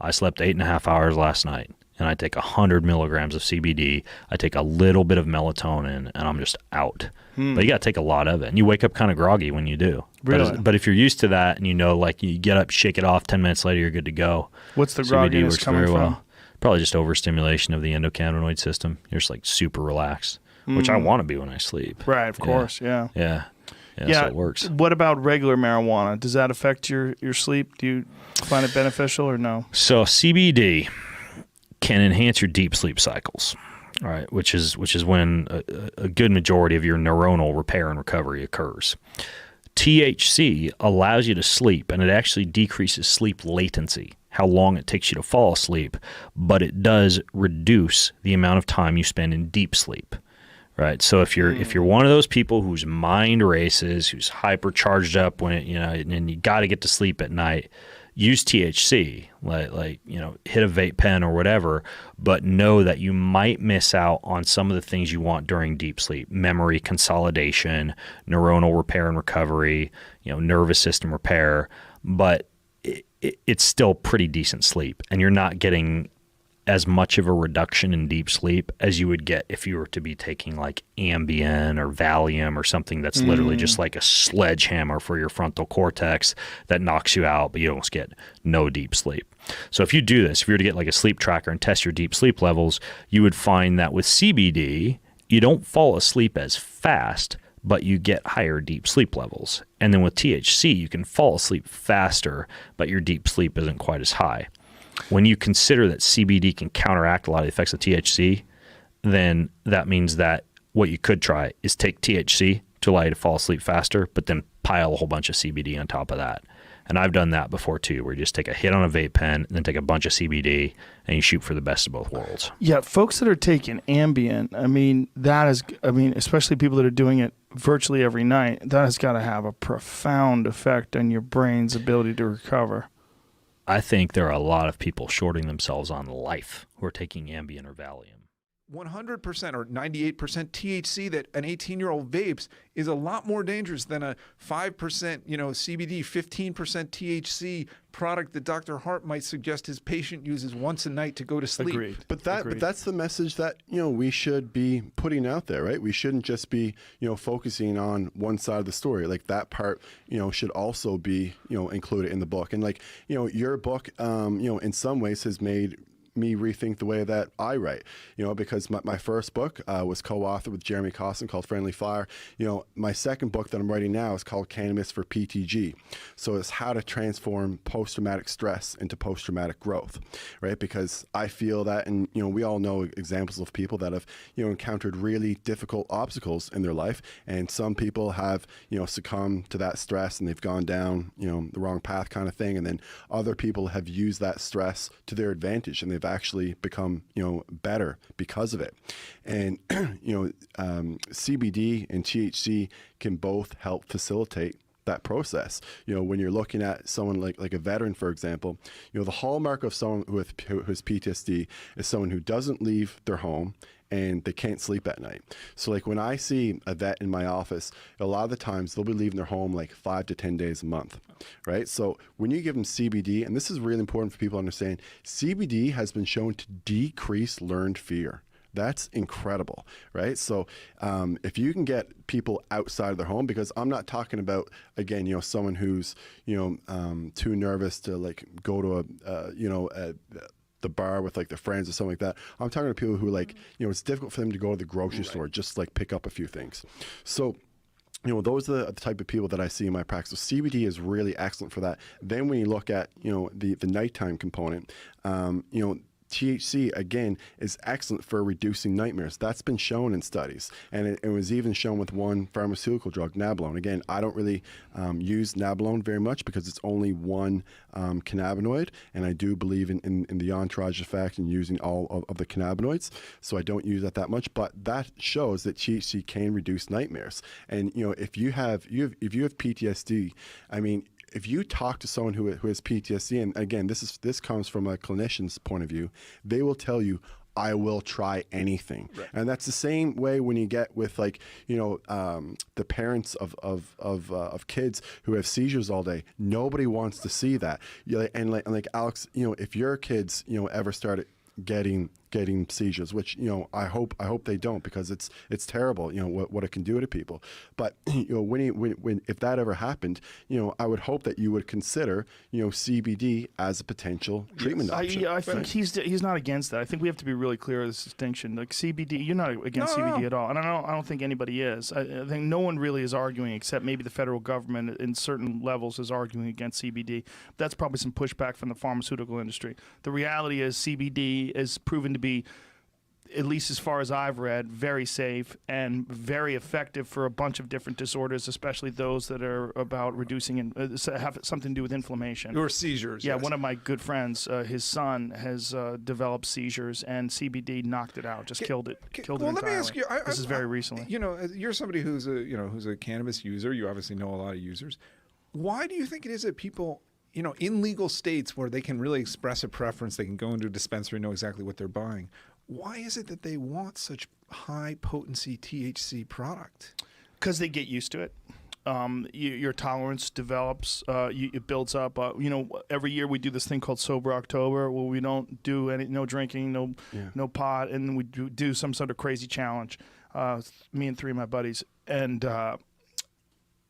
I slept 8.5 hours last night, and I take 100 milligrams of CBD. I take a little bit of melatonin, and I'm just out. But you got to take a lot of it, and you wake up kind of groggy when you do. Really? But if you're used to that, and you know, like you get up, shake it off, 10 minutes later, you're good to go. What's the CBD grogginess works coming very from? well. Probably just overstimulation of the endocannabinoid system. You're just like super relaxed, which I want to be when I sleep. Right, of course, yeah. Yeah. So it works. What about regular marijuana? Does that affect your sleep? Do you find it beneficial or no? So CBD can enhance your deep sleep cycles, all right, which is when a good majority of your neuronal repair and recovery occurs. THC allows you to sleep, and it actually decreases sleep latency, how long it takes you to fall asleep, but it does reduce the amount of time you spend in deep sleep. Right. So if you're one of those people whose mind races, who's hypercharged up when and you got to get to sleep at night, use THC, like hit a vape pen or whatever, but know that you might miss out on some of the things you want during deep sleep: memory consolidation, neuronal repair and recovery, nervous system repair. But it's still pretty decent sleep, and you're not getting as much of a reduction in deep sleep as you would get if you were to be taking like Ambien or Valium or something that's literally just like a sledgehammer for your frontal cortex that knocks you out, but you almost get no deep sleep. So if you do this, if you were to get like a sleep tracker and test your deep sleep levels, you would find that with CBD, you don't fall asleep as fast, but you get higher deep sleep levels. And then with THC, you can fall asleep faster, but your deep sleep isn't quite as high. When you consider that CBD can counteract a lot of the effects of THC, then that means that what you could try is take THC to allow you to fall asleep faster, but then pile a whole bunch of CBD on top of that. And I've done that before too, where you just take a hit on a vape pen and then take a bunch of CBD and you shoot for the best of both worlds. Yeah, folks that are taking Ambien, especially people that are doing it virtually every night, that has got to have a profound effect on your brain's ability to recover. I think there are a lot of people shorting themselves on life who are taking Ambien or Valium. 100% or 98% THC that an 18-year-old vapes is a lot more dangerous than a 5% CBD, 15% THC product that Dr. Hart might suggest his patient uses once a night to go to sleep. Agreed. But that's the message that we should be putting out there, right? We shouldn't just be focusing on one side of the story. Like that part should also be included in the book. And like your book in some ways has made me rethink the way that I write, because my first book was co-authored with Jeremy Costin called Friendly Fire. My second book that I'm writing now is called Cannabis for PTG. So it's how to transform post-traumatic stress into post-traumatic growth, right? Because I feel that, and we all know examples of people that have encountered really difficult obstacles in their life, and some people have succumbed to that stress and they've gone down the wrong path kind of thing, and then other people have used that stress to their advantage and they've actually become better because of it. And CBD and THC can both help facilitate that process. When you're looking at someone like a veteran, for example, the hallmark of someone who has PTSD is someone who doesn't leave their home and they can't sleep at night. So like when I see a vet in my office, a lot of the times they'll be leaving their home like 5 to 10 days a month, right? So when you give them CBD, and this is really important for people to understand, CBD has been shown to decrease learned fear. That's incredible, right? So if you can get people outside of their home, because I'm not talking about, again, someone who's, too nervous to like go to the bar with like their friends or something like that. I'm talking to people who like, it's difficult for them to go to the grocery store, just like pick up a few things. So, those are the type of people that I see in my practice. So CBD is really excellent for that. Then when you look at, the nighttime component, THC, again, is excellent for reducing nightmares. That's been shown in studies. And it was even shown with one pharmaceutical drug, nabilone. Again, I don't really use nabilone very much because it's only one cannabinoid. And I do believe in the entourage effect and using all of the cannabinoids. So I don't use that much. But that shows that THC can reduce nightmares. And, if you have PTSD, if you talk to someone who has PTSD, and again, this comes from a clinician's point of view, they will tell you I will try anything. Right. And that's the same way when you get with like, the parents of kids who have seizures all day. Nobody wants to see that. And like Alex, if your kids, ever started getting seizures, which I hope they don't, because it's terrible, what it can do to people. But when if that ever happened, I would hope that you would consider CBD as a potential treatment option. I think he's not against that. I think we have to be really clear of this distinction. Like CBD, you're not against CBD at all, and I don't think anybody is. I think no one really is arguing, except maybe the federal government in certain levels is arguing against CBD. That's probably some pushback from the pharmaceutical industry. The reality is CBD is proven to be, at least as far as I've read, very safe and very effective for a bunch of different disorders, especially those that are about reducing and have something to do with inflammation. Or seizures. Yeah, yes. One of my good friends, his son has developed seizures, and CBD knocked it out, just killed it entirely. Let me ask you. This is very recently. You're somebody who's a cannabis user. You obviously know a lot of users. Why do you think it is that people, in legal states where they can really express a preference, they can go into a dispensary and know exactly what they're buying? Why is it that they want such high potency THC product? Because they get used to it. Your tolerance develops. It builds up. Every year we do this thing called Sober October, where we don't do no drinking, no pot, and we do some sort of crazy challenge. Me and three of my buddies, and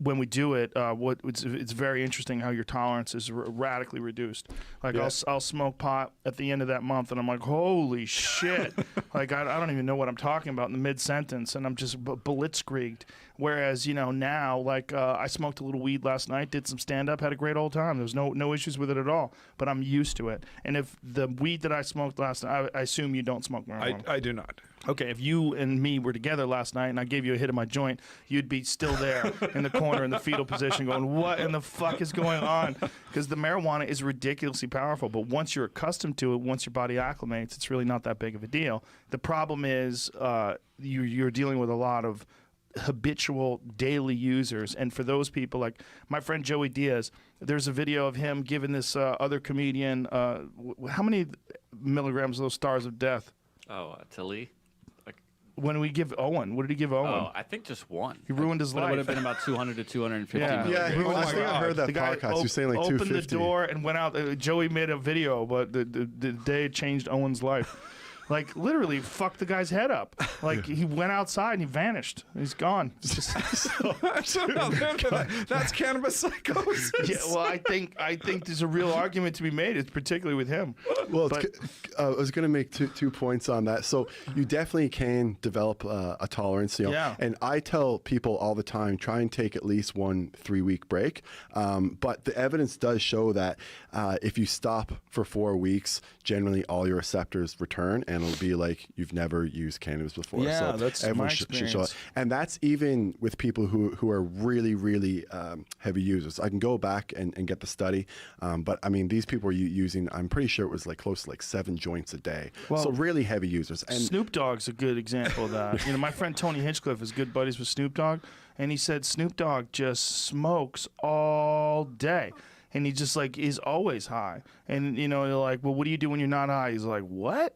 when we do it, it's very interesting how your tolerance is radically reduced. Like I'll smoke pot at the end of that month, and I'm like, holy shit! Like I don't even know what I'm talking about in the mid sentence, and I'm just blitzkrieged. Whereas now, like I smoked a little weed last night, did some stand up, had a great old time. There's no issues with it at all. But I'm used to it. And if the weed that I smoked last night, I assume you don't smoke marijuana. I do not. Okay, if you and me were together last night and I gave you a hit of my joint, you'd be still there in the corner in the fetal position going, what in the fuck is going on? Because the marijuana is ridiculously powerful, but once you're accustomed to it, once your body acclimates, it's really not that big of a deal. The problem is you're dealing with a lot of habitual daily users, and for those people, like my friend Joey Diaz, there's a video of him giving this other comedian how many milligrams of those stars of death? To Lee. When we give Owen, what did he give Owen? Oh, I think just one. He ruined his life. It would have been about 200 to 250 Yeah. milligrams. I think I heard that The guy podcast. You're saying like opened 250. the door and went out. Joey made a video, but the day it changed Owen's life. Like literally fucked the guy's head up. Like he went outside and he vanished. He's gone. It's just, That's cannabis psychosis. yeah, well, I think there's a real argument to be made. It's particularly with him. Well, I was going to make two points on that. So you definitely can develop a tolerance, Yeah. And I tell people all the time, try and take at least 1 3-week break. But the evidence does show that if you stop for 4 weeks, generally all your receptors return, and it'll be like you've never used cannabis before. Yeah, so that's everyone my should show experience. it. And that's even with people who are really, really heavy users. I can go back and get the study, but I mean, these people were using, I'm pretty sure it was like close to like 7 joints a day. Well, so really heavy users. And Snoop Dogg's a good example of that. My friend Tony Hinchcliffe is good buddies with Snoop Dogg, and he said Snoop Dogg just smokes all day. And he just like is always high. And you're like, well, what do you do when you're not high? He's like, what?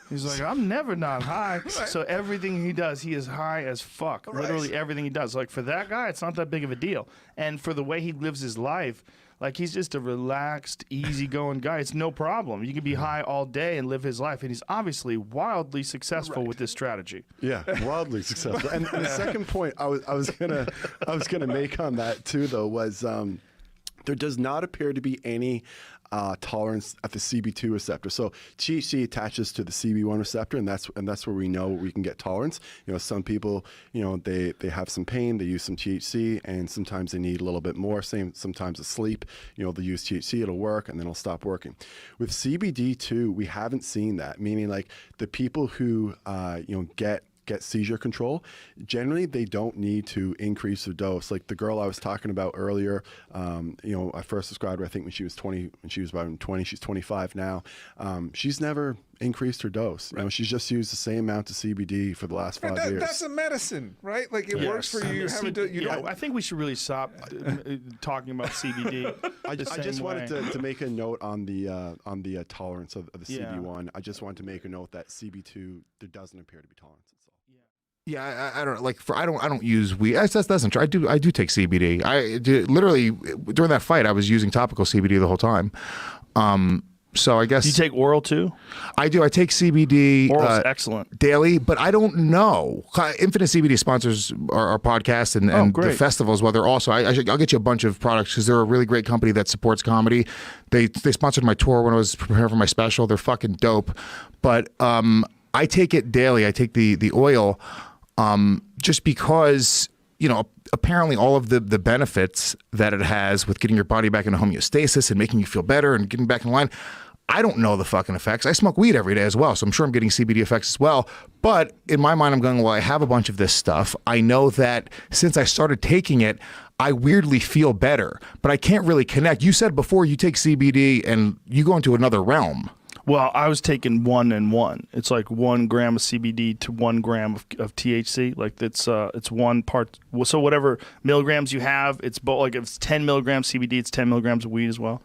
He's like, I'm never not high. So everything he does, he is high as fuck. Right. Literally everything he does. Like for that guy, it's not that big of a deal. And for the way he lives his life, like he's just a relaxed, easygoing guy. It's no problem. You can be high all day and live his life. And he's obviously wildly successful with this strategy. yeah, wildly successful. And the second point I was gonna make on that too, though, was there does not appear to be any tolerance at the CB2 receptor. So THC attaches to the CB1 receptor, and that's where we know we can get tolerance. Some people, they have some pain, they use some THC, and sometimes they need a little bit more. Sometimes asleep, they'll use THC, it'll work, and then it'll stop working. With CBD2, we haven't seen that. Meaning, like the people who get get seizure control, generally they don't need to increase the dose. Like the girl I was talking about earlier, I first described her, I think when she was 20, when she was about 20, she's 25 now. She's never increased her dose. You know, she's just used the same amount of CBD for the last 5 years. That's a medicine, right? Like it works for you. I think we should really stop talking about CBD. I just wanted to make a note on the tolerance of the CB1. I just wanted to make a note that CB2 there doesn't appear to be tolerance. That's all. Yeah, I don't like. I don't use weed. That's not true. I do take CBD. Literally during that fight, I was using topical CBD the whole time. So I guess you take oral too. I do. I take CBD. Oral's excellent daily, but I don't know. Infinite CBD sponsors our podcast and the festival as well. They're also. I'll get you a bunch of products because they're a really great company that supports comedy. They sponsored my tour when I was preparing for my special. They're fucking dope. But I take it daily. I take the oil just because apparently all of the benefits that it has with getting your body back into homeostasis and making you feel better and getting back in line. I don't know the fucking effects. I smoke weed every day as well, so I'm sure I'm getting CBD effects as well. But in my mind, I'm going, well, I have a bunch of this stuff. I know that since I started taking it, I weirdly feel better, but I can't really connect. You said before you take CBD and you go into another realm. Well, I was taking 1 and 1. It's like 1 gram of CBD to 1 gram of THC. Like it's 1 part. So whatever milligrams you have, it's both. Like if it's 10 milligrams CBD, it's 10 milligrams of weed as well.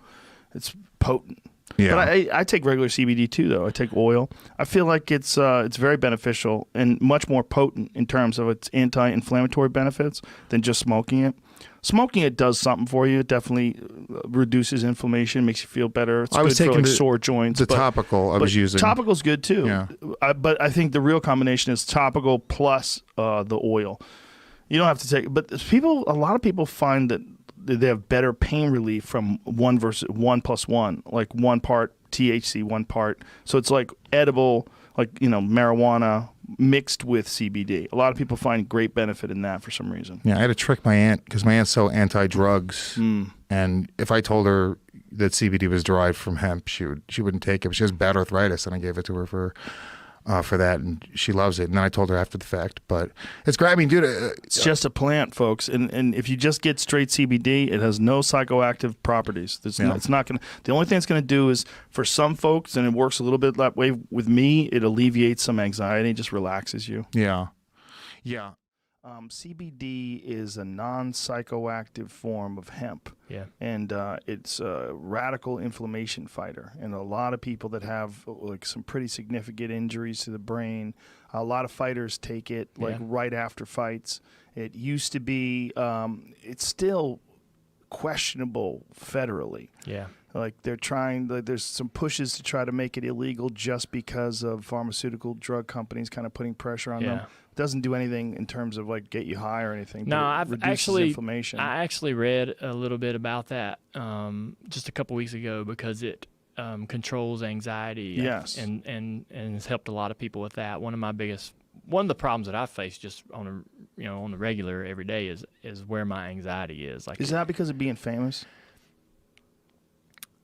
It's potent. Yeah. But I take regular CBD too, though. I take oil. I feel like it's very beneficial and much more potent in terms of its anti-inflammatory benefits than just smoking it. Smoking it does something for you. It definitely reduces inflammation, makes you feel better. It's good for like sore joints. The topical I was using. Topical's good too. Yeah. But I think the real combination is topical plus the oil. You don't have to take. But a lot of people find that they have better pain relief from 1 versus 1 plus 1, like 1 part THC, 1 part. So it's like edible, like marijuana mixed with CBD. A lot of people find great benefit in that for some reason. Yeah, I had to trick my aunt because my aunt's so anti-drugs, and if I told her that CBD was derived from hemp, she wouldn't take it. But she has bad arthritis, and I gave it to her for that, and she loves it. And then I told her after the fact, but it's great. I mean, dude, it's just a plant, folks, and if you just get straight CBD, it has no psychoactive properties. It's not gonna. The only thing it's gonna do is for some folks, and it works a little bit that way with me. It alleviates some anxiety, just relaxes you. Yeah. CBD is a non-psychoactive form of hemp. Yeah. And it's a radical inflammation fighter. And a lot of people that have like some pretty significant injuries to the brain, a lot of fighters take it right after fights. It used to be, it's still questionable federally. Yeah. Like they're trying, there's some pushes to try to make it illegal just because of pharmaceutical drug companies kind of putting pressure on them. Doesn't do anything in terms of like get you high or anything. No, I've actually inflammation. I actually read a little bit about that just a couple weeks ago because it controls anxiety. Yes, and has helped a lot of people with that. One of the problems that I face just on the regular every day is where my anxiety is. Like, is that because of being famous?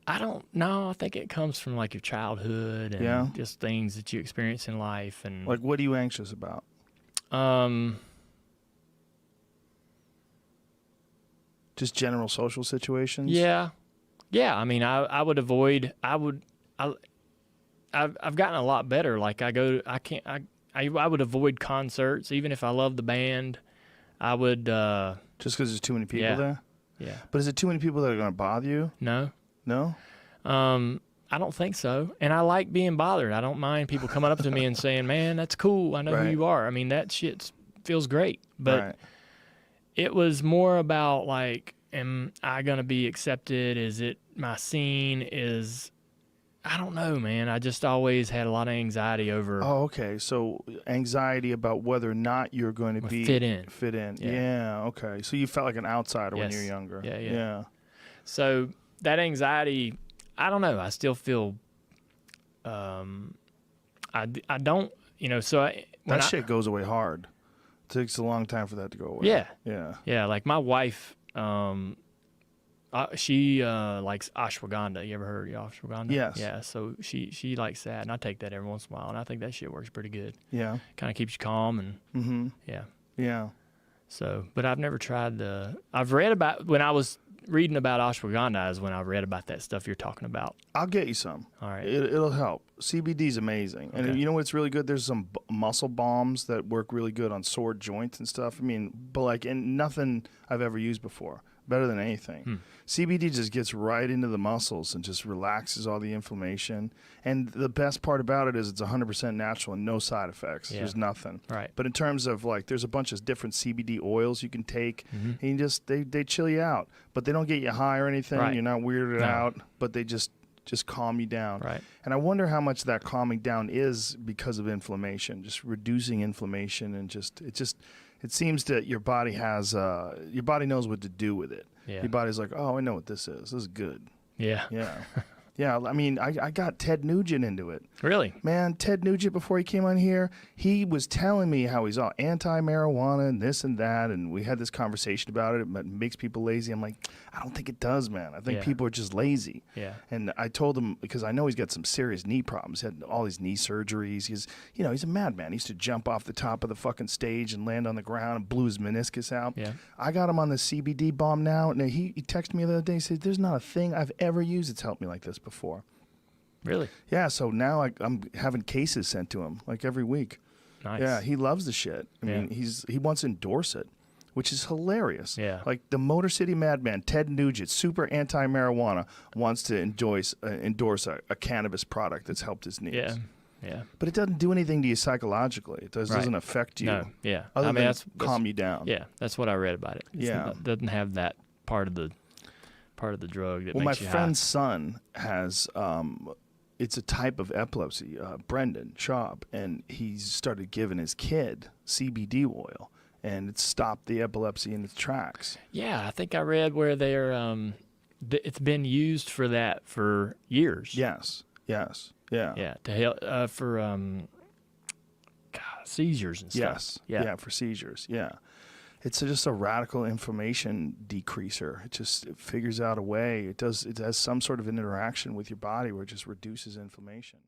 I don't know. I think it comes from like your childhood and just things that you experience in life. And like, what are you anxious about? Just general social situations. Yeah. I mean, I would avoid. I've gotten a lot better. Like I would avoid concerts, even if I love the band. I would. Just because there's too many people there. Yeah. But is it too many people that are going to bother you? No. No. I don't think so. And I like being bothered. I don't mind people coming up to me and saying, man, that's cool. I know who you are. I mean, that shit feels great. But it was more about like, am I going to be accepted? Is it my scene? I don't know, man. I just always had a lot of anxiety over. Oh, okay. So anxiety about whether or not you're going to be fit in. Yeah. Okay. So you felt like an outsider when you were younger. Yeah. So that anxiety, I don't know. I still feel, I don't, so that shit goes away hard. It takes a long time for that to go away. Yeah. Like my wife, She likes ashwagandha. You ever heard of ashwagandha? Yes. Yeah. So she likes that, and I take that every once in a while, and I think that shit works pretty good. Yeah. Kind of keeps you calm, and yeah. Yeah. So, but I've never tried I've read about, when I was reading about ashwagandha is when I read about that stuff you're talking about. I'll get you some. All right. It'll help. CBD is amazing. And Okay. you know what's really good? There's some muscle balms that work really good on sore joints and stuff. I mean, but like, and nothing I've ever used before. Better than anything. CBD just gets right into the muscles and just relaxes all the inflammation. And the best part about it is it's 100% natural and no side effects. Yeah. There's nothing. Right. But in terms of like, there's a bunch of different CBD oils you can take, and you just they chill you out, but they don't get you high or anything. Right. You're not weirded No. out, but they just calm you down. Right. And I wonder how much that calming down is because of inflammation, just reducing inflammation, and it seems that your body knows what to do with it. Yeah. Your body's like, oh, I know what this is. This is good. Yeah. Yeah. Yeah, I mean, I got Ted Nugent into it. Really? Man, Ted Nugent, before he came on here, he was telling me how he's all anti-marijuana and this and that, and we had this conversation about it. It makes people lazy. I'm like, I don't think it does, man. I think Yeah. people are just lazy. Yeah. And I told him, because I know he's got some serious knee problems. He had all these knee surgeries. He's a madman. He used to jump off the top of the fucking stage and land on the ground and blew his meniscus out. Yeah. I got him on the CBD bomb now, and he texted me the other day and said, there's not a thing I've ever used that's helped me like this before. Really? Yeah, so now I'm having cases sent to him like every week. Nice. Yeah, he loves the shit. I Yeah. mean, he wants to endorse it, which is hilarious. Yeah. Like the Motor City Madman, Ted Nugent, super anti-marijuana, wants to endorse a cannabis product that's helped his knees. Yeah. Yeah. But it doesn't do anything to you psychologically. It doesn't affect you. No. Yeah. Other I mean, than that's calm you down. Yeah, that's what I read about it. Yeah. It doesn't have that part of the drug that Well, my makes you friend's son has it's a type of epilepsy, Brendan Schaub, and he's started giving his kid CBD oil, and it stopped the epilepsy in its tracks. high. Yeah, I think I read where they're it's been used for that for years. Yes, yeah. Yeah, to help for seizures and stuff. Yes, for seizures, yeah. It's just a radical inflammation decreaser. It figures out a way. It has some sort of an interaction with your body where it just reduces inflammation.